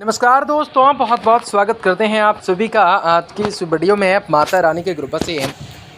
नमस्कार दोस्तों, बहुत बहुत स्वागत करते हैं आप सभी का आज की इस वीडियो में माता रानी के कृपा से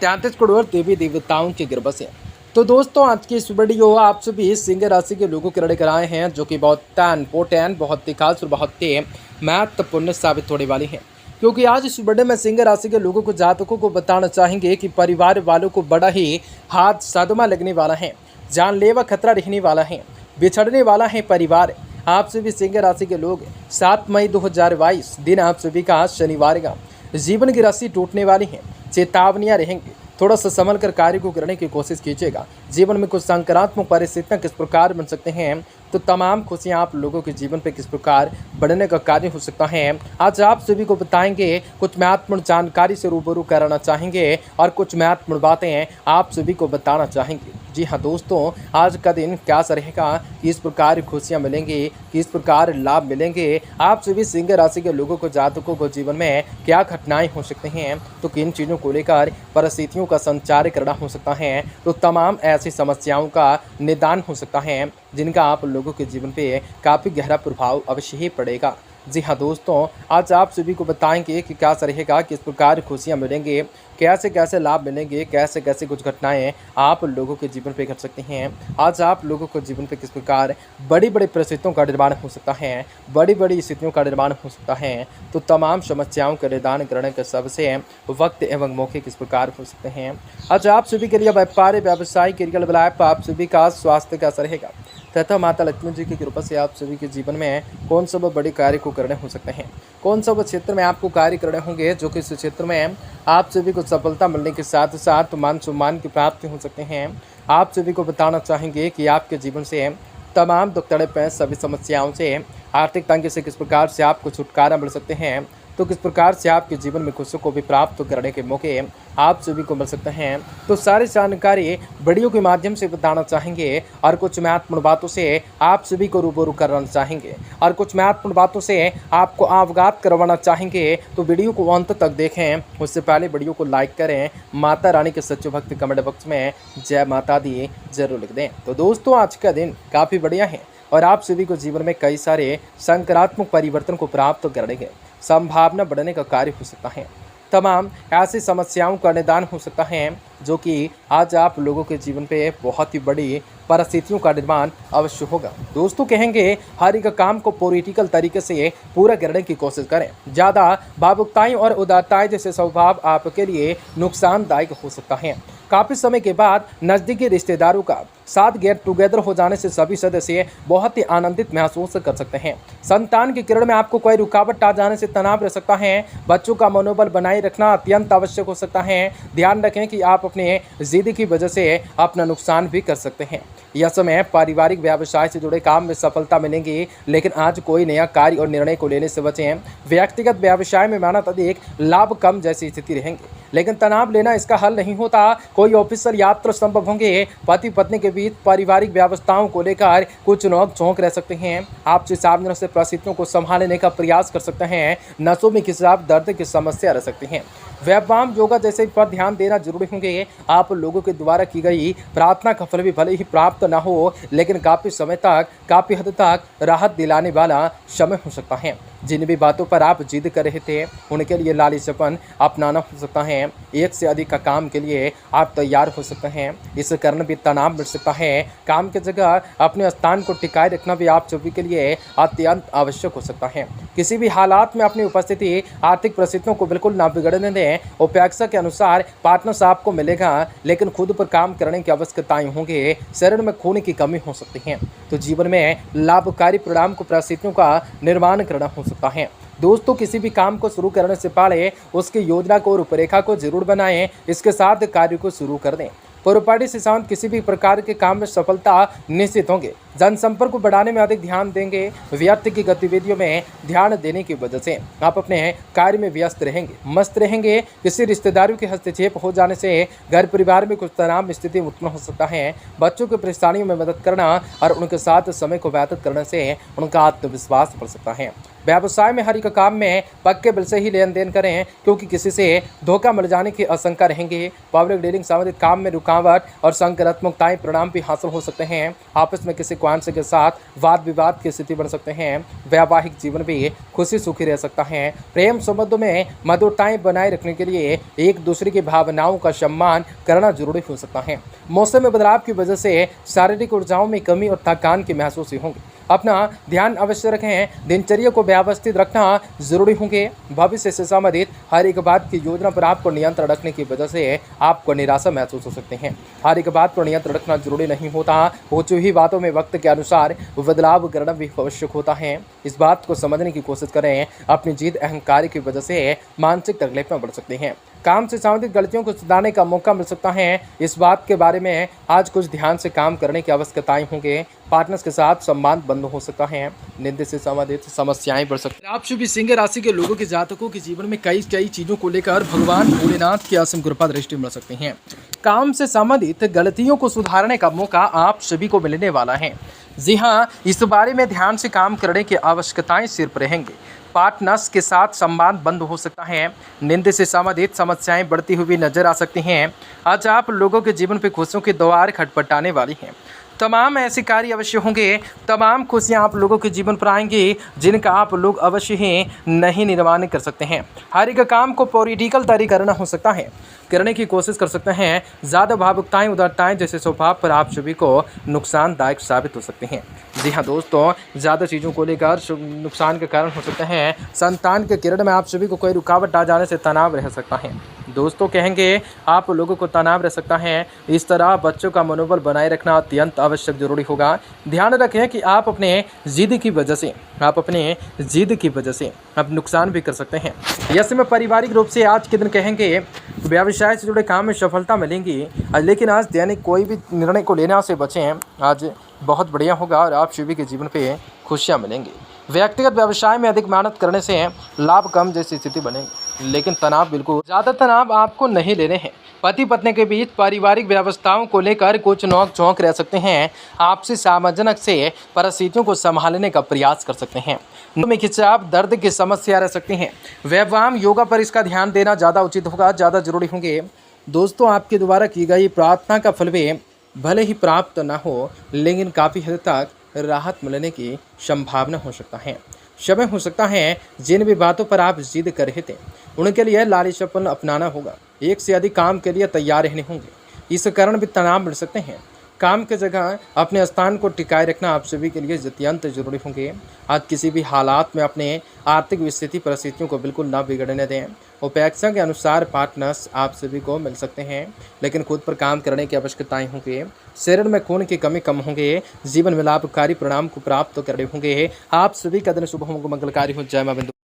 33 करोड़ देवी देवताओं की कृपा से। तो दोस्तों, आज की इस वीडियो आप सभी सिंह राशि के लोगों के लेकर आए हैं, जो कि बहुत इम्पोर्टेंट, बहुत ही खास और बहुत ही महत्वपूर्ण साबित होने वाली है। क्योंकि आज इस वीडियो में सिंह राशि के लोगों को, जातकों को बताना चाहेंगे कि परिवार वालों को बड़ा ही हाथ सदमा लगने वाला है, जानलेवा खतरा रहने वाला है, बिछड़ने वाला है परिवार। आप सभी सिंह राशि के लोग 7 मई 2022 दिन आप सभी का शनिवार का जीवन की राशि टूटने वाली है। चेतावनियां रहेंगी, थोड़ा सा संभल कर कार्य को करने की कोशिश कीजिएगा। जीवन में कुछ सकारात्मक परिस्थितियां किस प्रकार बन सकते हैं, तो तमाम खुशियां आप लोगों के जीवन पे किस प्रकार बढ़ने का कार्य हो सकता है, आज आप सभी को बताएंगे। कुछ महत्वपूर्ण जानकारी से रूबरू कराना चाहेंगे और कुछ महत्वपूर्ण बातें आप सभी को बताना चाहेंगे। जी हाँ दोस्तों, आज का दिन क्या रहेगा, किस प्रकार खुशियां मिलेंगी, किस प्रकार लाभ मिलेंगे, आप सभी सिंह राशि के लोगों को, जातकों को जीवन में क्या घटनाएं हो सकती हैं, तो किन चीज़ों को लेकर परिस्थितियों का संचार करना हो सकता है, तो तमाम ऐसी समस्याओं का निदान हो सकता है जिनका आप लोगों के जीवन पे काफ़ी गहरा प्रभाव अवश्य ही पड़ेगा। जी हाँ दोस्तों, आज आप सभी को बताएंगे कि क्या रहेगा, किस प्रकार खुशियाँ मिलेंगे, कैसे कैसे लाभ मिलेंगे, कैसे कैसे कुछ घटनाएं आप लोगों के जीवन पे घट सकती हैं। आज आप लोगों को जीवन पे किस प्रकार बड़ी बड़ी परिस्थितियों का निर्माण हो सकता है, बड़ी बड़ी स्थितियों का निर्माण हो सकता है, तो तमाम समस्याओं का निदान करने के सबसे वक्त एवं मौके किस प्रकार हो सकते हैं। आज आप सभी के लिए व्यापार व्यवसाय करियर लाइफ, आप सभी का स्वास्थ्य कैसा रहेगा, तथा माता लक्ष्मी जी की कृपा से आप सभी के जीवन में कौन सा बड़े कार्य को करने हो सकते हैं, कौन सा क्षेत्र में आपको कार्य करने होंगे जो कि इस क्षेत्र में आप सभी को सफलता मिलने के साथ साथ मान सम्मान की प्राप्ति हो सकते हैं। आप सभी को बताना चाहेंगे कि आपके जीवन से तमाम दुख तड़प सभी समस्याओं से, आर्थिक तंगी से किस प्रकार से आपको छुटकारा मिल सकते हैं, तो किस प्रकार से आपके जीवन में खुशियों को भी प्राप्त करने के मौके आप सभी को मिल सकते हैं। तो सारी जानकारी वीडियो के माध्यम से बताना चाहेंगे और कुछ महत्वपूर्ण बातों से आप सभी को रूबरू करना चाहेंगे और कुछ महत्वपूर्ण बातों से आपको अवगत करवाना चाहेंगे। तो वीडियो को अंत तक देखें, उससे पहले वीडियो को लाइक करें, माता रानी के सच्चे भक्त कमेंट बॉक्स में जय माता दी जरूर लिख दें। तो दोस्तों, आज का दिन काफ़ी बढ़िया है और आप सभी को जीवन में कई सारे सकारात्मक परिवर्तन को प्राप्त करने के संभावना बढ़ने का कार्य हो सकता है। तमाम ऐसी समस्याओं का निदान हो सकता है जो कि आज आप लोगों के जीवन पे बहुत ही बड़ी परिस्थितियों का निर्माण अवश्य होगा। दोस्तों, कहेंगे हर एक काम को पॉलिटिकल तरीके से पूरा करने की कोशिश करें। ज़्यादा भावुकताएं और उदारताएं जैसे स्वभाव आपके लिए नुकसानदायक हो सकता है। काफ़ी समय के बाद नज़दीकी रिश्तेदारों का साथ गेट टुगेदर हो जाने से सभी सदस्य बहुत ही आनंदित महसूस कर सकते हैं। संतान की किरण में आपको कोई रुकावट आ जाने से तनाव रह सकता है। बच्चों का मनोबल बनाए रखना अत्यंत आवश्यक हो सकता है। ध्यान रखें कि आप अपने जिद की वजह से अपना नुकसान भी कर सकते हैं। यह समय पारिवारिक व्यवसाय से जुड़े काम में सफलता मिलेंगी, लेकिन आज कोई नया कार्य और निर्णय को लेने से बचें। व्यक्तिगत व्यवसाय में मेहनत अधिक, लाभ कम जैसी स्थिति रहेंगी, लेकिन तनाव लेना इसका हल नहीं होता। कोई ऑफिशियल यात्रा संभव होंगे। पति पत्नी के बीच पारिवारिक व्यवस्थाओं को लेकर कुछ नोक झोंक रह सकते हैं। आपसे सावधानी से परिस्थितियों को संभालने का प्रयास कर सकते हैं। नसों में खिंचाव, दर्द की समस्या रह सकती है। व्यायाम, योगा जैसे पर ध्यान देना जरूरी होंगे। आप लोगों के द्वारा की गई प्रार्थना का फल भी भले ही प्राप्त ना हो, लेकिन काफ़ी समय तक, काफ़ी हद तक राहत दिलाने वाला समय हो सकता है। जिन भी बातों पर आप जिद कर रहे थे, उनके लिए लालचपन अपनाना हो सकता है। एक से अधिक का काम के लिए आप तैयार हो सकते हैं। इस कारण भी तनाव मिल सकता है। काम की जगह अपने स्थान को टिकाए रखना भी आप सभी के लिए अत्यंत आवश्यक हो सकता है। किसी भी हालात में अपनी उपस्थिति आर्थिक परिस्थितियों को बिल्कुल ना बिगड़ने दें। अपेक्षा के अनुसार पार्टनर आपको मिलेगा, लेकिन खुद पर काम करने की आवश्यकताएं होंगे। शरीर में खून की कमी हो सकती है, तो जीवन में लाभकारी परिणाम को परिस्थितियों का निर्माण करना हो सकता है। दोस्तों, किसी भी काम को शुरू करने से पहले उसकी योजना को, रूपरेखा को जरूर बनाएं। इसके साथ कार्य को शुरू कर दें। प्रॉपर्टी से संबंधित किसी भी प्रकार के काम में सफलता निश्चित होंगे। जनसंपर्क को बढ़ाने में अधिक ध्यान देंगे। व्यर्थ की गतिविधियों में ध्यान देने की वजह से आप अपने कार्य में व्यस्त रहेंगे, मस्त रहेंगे। किसी रिश्तेदारों के हस्तक्षेप हो जाने से घर परिवार में कुछ तनाव स्थिति उत्पन्न हो सकता है। बच्चों की परेशानियों में मदद करना और उनके साथ समय को व्यतीत करने से उनका आत्मविश्वास बढ़ सकता है। व्यवसाय में हर एक काम में पक्के बिल से ही लेन देन करें, क्योंकि किसी से धोखा मिल जाने की आशंका रहेंगे। पब्लिक डीलिंग संबंधित काम में रुकावट और सकारात्मकताएं परिणाम भी हासिल हो सकते हैं। आपस में किसी स्वास्थ्य के साथ वाद विवाद की स्थिति बन सकते हैं। वैवाहिक जीवन भी खुशी सुखी रह सकता है। प्रेम संबंधों में मधुरताएं बनाए रखने के लिए एक दूसरे की भावनाओं का सम्मान करना जरूरी हो सकता है। मौसम में बदलाव की वजह से शारीरिक ऊर्जाओं में कमी और थकान की महसूस होगी। अपना ध्यान अवश्य रखें। दिनचर्या को व्यवस्थित रखना जरूरी होंगे। भविष्य से संबंधित हर एक बात की योजना पर आपको नियंत्रण रखने की वजह से आपको निराशा महसूस हो सकते हैं। हर एक बात पर नियंत्रण रखना जरूरी नहीं होता। हो ही बातों में वक्त के अनुसार बदलाव करना भी आवश्यक होता है। इस बात को समझने की कोशिश करें। अपनी जिद अहंकार की वजह से मानसिक तकलीफ में बढ़ सकते हैं। काम से संबंधित गलतियों को सुधारने का मौका मिल सकता है। इस बात के बारे में आज कुछ ध्यान से काम करने की आवश्यकताएं होंगे। पार्टनर्स के साथ संबंध बंद हो सकता है। निंदा से संबंधित समस्याएं बढ़ सकती हैं। आप शुभ सिंह राशि के लोगों के जातकों के जीवन में कई चीजों को लेकर भगवान भोलेनाथ की असीम कृपा दृष्टि मिल सकती है। काम से संबंधित गलतियों को सुधारने का मौका आप सभी को मिलने वाला है। जी हाँ, इस बारे में ध्यान से काम करने की आवश्यकताएं सिर्फ रहेंगी। पार्टनर्स के साथ संवाद बंद हो सकता है। निंदा से संबंधित समस्याएं बढ़ती हुई नजर आ सकती हैं। आज आप लोगों के जीवन पे खुशियों के द्वार खटखटाने वाली हैं। तमाम ऐसे कार्य अवश्य होंगे। तमाम खुशियां आप लोगों के जीवन पर आएंगी जिनका आप लोग अवश्य ही नहीं निर्माण कर सकते हैं। हर एक काम को पॉलिटिकल तरीका करना हो सकता है, करने की कोशिश कर सकते हैं। ज़्यादा भावुकताएं उदारताएं जैसे स्वभाव पर आप सभी को नुकसानदायक साबित हो सकती हैं। जी हाँ दोस्तों, ज़्यादा चीज़ों को लेकर नुकसान के कारण हो सकते हैं। संतान के किरण में आप सभी को कोई रुकावट आ जाने से तनाव रह सकता है। दोस्तों कहेंगे आप लोगों को तनाव रह सकता है। इस तरह बच्चों का मनोबल बनाए रखना अत्यंत आवश्यक जरूरी होगा। ध्यान रखें कि आप अपने जिद की वजह से आप नुकसान भी कर सकते हैं। ऐसे में पारिवारिक रूप से आज के दिन कहेंगे व्यवसाय से जुड़े काम में सफलता मिलेंगी। लेकिन आज दैनिक कोई भी निर्णय को लेने से बचें। आज बहुत बढ़िया होगा और आप सभी के जीवन पे खुशियाँ मिलेंगी। व्यक्तिगत व्यवसाय में अधिक मेहनत करने से लाभ कम जैसी स्थिति बनेगी, लेकिन तनाव बिल्कुल ज़्यादा तनाव आपको नहीं लेने हैं। पति पत्नी के बीच पारिवारिक व्यवस्थाओं को लेकर कुछ नोक झोंक रह सकते हैं। आपसी सामंजस्य से परिस्थितियों को संभालने का प्रयास कर सकते हैं। में खिंचाव दर्द की समस्या रह सकती हैं। व्यायाम योगा पर इसका ध्यान देना ज़्यादा उचित होगा, ज़्यादा जरूरी होंगे। दोस्तों आपके द्वारा की गई प्रार्थना का फल भी भले ही प्राप्त न हो, लेकिन काफ़ी हद तक राहत मिलने की संभावना हो सकता है। समय हो सकता है जिन भी बातों पर आप जिद कर रहे थे उनके लिए लालचपन अपनाना होगा। एक से अधिक काम के लिए तैयार रहने होंगे। इस कारण भी तनाव बढ़ सकते हैं। काम की जगह अपने स्थान को टिकाए रखना आप सभी के लिए अत्यंत जरूरी होंगे। आज किसी भी हालात में अपने आर्थिक स्थिति परिस्थितियों को बिल्कुल ना बिगड़ने दें। उपेक्षा के अनुसार पार्टनर्स आप सभी को मिल सकते हैं, लेकिन खुद पर काम करने की आवश्यकताएं होंगी। शरीर में खून की कमी कम होंगे। जीवन में लाभकारी परिणाम को प्राप्त करने होंगे। आप सभी का दिन शुभ हो, मंगलकारी हो। जय मां बिंदु।